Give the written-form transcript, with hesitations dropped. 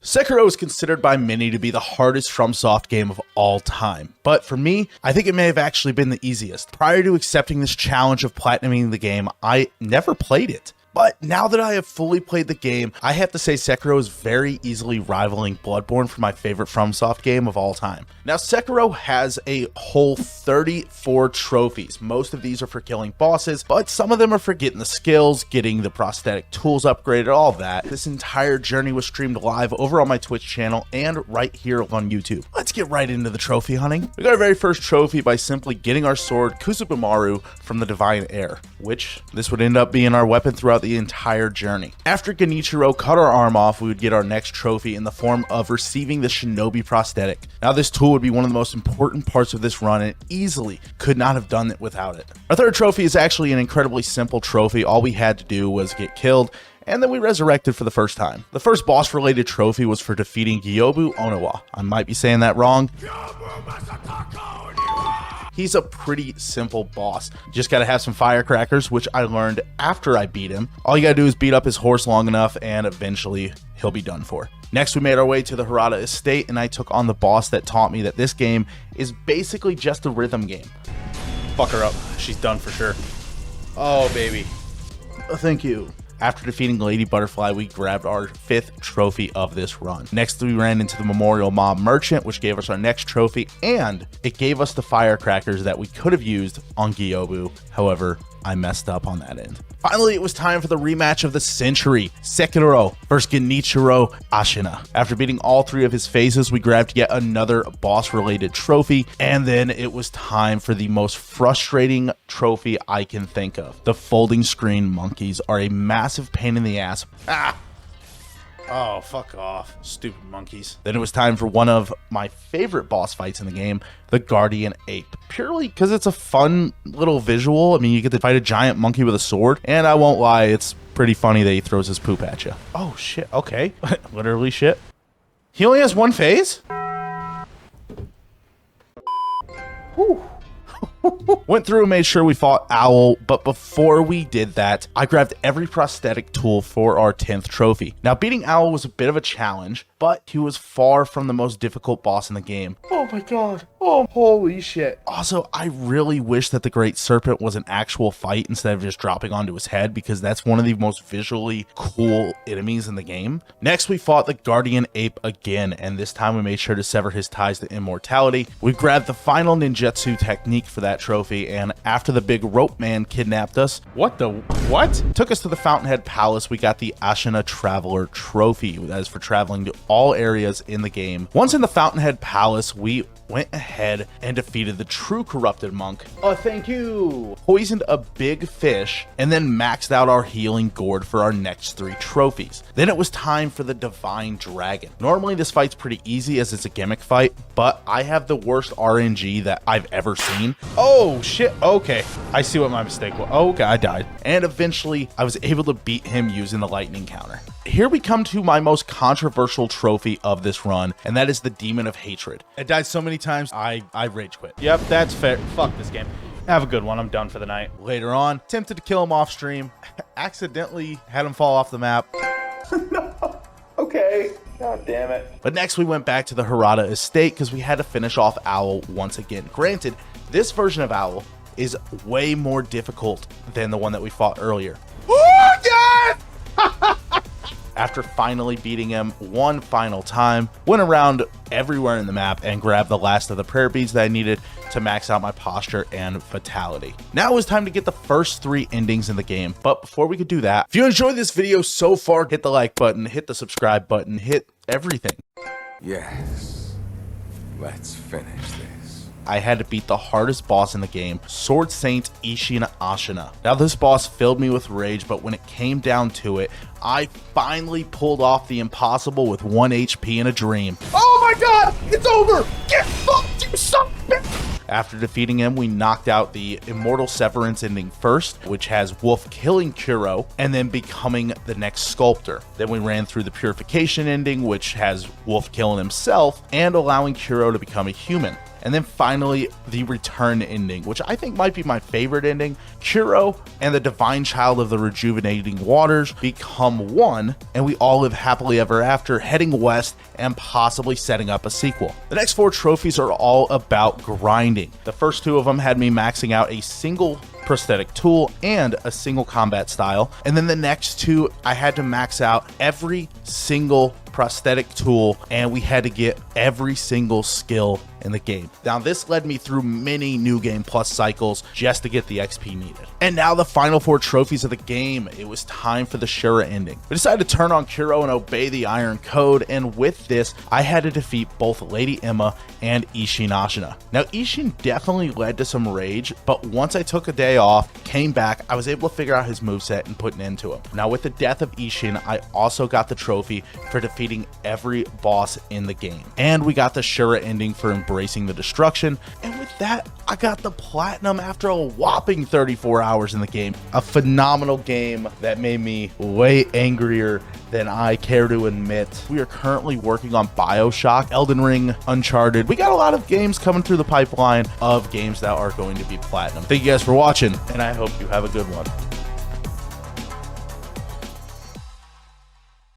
Sekiro is considered by many to be the hardest FromSoft game of all time, but for me, I think it may have actually been the easiest. Prior to accepting this challenge of platinuming the game, I never played it. But now that I have fully played the game, I have to say Sekiro is very easily rivaling Bloodborne for my favorite FromSoft game of all time. Now, Sekiro has a whole 34 trophies. Most of these are for killing bosses, but some of them are for getting the skills, getting the prosthetic tools upgraded, all that. This entire journey was streamed live over on my Twitch channel and right here on YouTube. Let's get right into the trophy hunting. We got our very first trophy by simply getting our sword Kusubimaru from the Divine Air, which this would end up being our weapon throughout the entire journey. After Genichiro cut our arm off, we would get our next trophy in the form of receiving the Shinobi prosthetic. Now this tool would be one of the most important parts of this run and easily could not have done it without it. Our third trophy is actually an incredibly simple trophy. All we had to do was get killed and then we resurrected for the first time. The first boss related trophy was for defeating Gyobu Onawa. I might be saying that wrong. He's a pretty simple boss. Just gotta have some firecrackers, which I learned after I beat him. All you gotta do is beat up his horse long enough and eventually he'll be done for. Next, we made our way to the Hirata Estate and I took on the boss that taught me that this game is basically just a rhythm game. Fuck her up. She's done for sure. Oh, baby. Thank you. After defeating Lady Butterfly, we grabbed our fifth trophy of this run. Next, we ran into the Memorial Mob Merchant, which gave us our next trophy, and it gave us the firecrackers that we could have used on Gyobu. However, I messed up on that end. Finally, it was time for the rematch of the century, Sekiro versus Genichiro Ashina. After beating all three of his phases, we grabbed yet another boss-related trophy, and then it was time for the most frustrating trophy I can think of. The folding screen monkeys are a massive pain in the ass. Oh, fuck off, stupid monkeys. Then it was time for one of my favorite boss fights in the game, the Guardian Ape. Purely because it's a fun little visual. I mean, you get to fight a giant monkey with a sword, and I won't lie, it's pretty funny that he throws his poop at you. Oh, shit, okay. Literally shit. He only has one phase? Whew. Went through and made sure we fought Owl, but before we did that, I grabbed every prosthetic tool for our 10th trophy. Now, beating Owl was a bit of a challenge, but he was far from the most difficult boss in the game. Oh my god. Oh, holy shit. Also, I really wish that the Great Serpent was an actual fight instead of just dropping onto his head, because that's one of the most visually cool enemies in the game. Next, we fought the Guardian Ape again, and this time we made sure to sever his ties to immortality. We grabbed the final ninjutsu technique for that trophy, and after the big rope man kidnapped us, what? Took us to the Fountainhead Palace, we got the Ashina Traveler trophy. That is for traveling to all areas in the game. Once in the Fountainhead Palace, we went ahead and defeated the true corrupted monk. Oh, thank you. Poisoned a big fish and then maxed out our healing gourd for our next three trophies. Then it was time for the Divine Dragon. Normally this fight's pretty easy as it's a gimmick fight, but I have the worst RNG that I've ever seen. Oh shit, okay. I see what my mistake was. Oh, okay, I died. And eventually I was able to beat him using the lightning counter. Here we come to my most controversial trophy of this run, and that is the Demon of Hatred. I died so many times, I rage quit. Yep, that's fair. Fuck this game. Have a good one. I'm done for the night. Later on, attempted to kill him off stream, accidentally had him fall off the map. No. Okay. God damn it. But next we went back to the Hirata Estate because we had to finish off Owl once again. Granted, this version of Owl is way more difficult than the one that we fought earlier. Oh, yes! After finally beating him one final time, went around everywhere in the map and grabbed the last of the prayer beads that I needed to max out my posture and vitality. Now it was time to get the first three endings in the game, but before we could do that, if you enjoyed this video so far, hit the like button, hit the subscribe button, hit everything. Yes, let's finish this. I had to beat the hardest boss in the game, Sword Saint Ishin Ashina. Now this boss filled me with rage, but when it came down to it, I finally pulled off the impossible with 1 HP in a dream. Oh my god, it's over! Get fucked, you son of a bitch! After defeating him, we knocked out the Immortal Severance ending first, which has Wolf killing Kuro and then becoming the next sculptor. Then we ran through the Purification ending, which has Wolf killing himself and allowing Kuro to become a human. And then finally, the return ending, which I think might be my favorite ending. Kuro and the divine child of the rejuvenating waters become one, and we all live happily ever after, heading west and possibly setting up a sequel. The next 4 trophies are all about grinding. The first 2 of them had me maxing out a single prosthetic tool and a single combat style, and then the next 2 I had to max out every single prosthetic tool, and we had to get every single skill in the game. Now this led me through many New Game Plus cycles just to get the XP needed. And now the final 4 trophies of the game. It was time for the Shura ending. We decided to turn on Kuro and obey the Iron Code, and with this I had to defeat both Lady Emma and Ishin Ashina. Now Ishin definitely led to some rage, but once I took a day off, came back, I was able to figure out his moveset and put an end to him. Now with the death of Ishin, I also got the trophy for defeating every boss in the game. And we got the Shura ending for embracing the destruction. And with that, I got the platinum after a whopping 34 hours in the game. A phenomenal game that made me way angrier than I care to admit. We are currently working on BioShock, Elden Ring, Uncharted. We got a lot of games coming through the pipeline of games that are going to be platinum. Thank you guys for watching, and I hope you have a good one.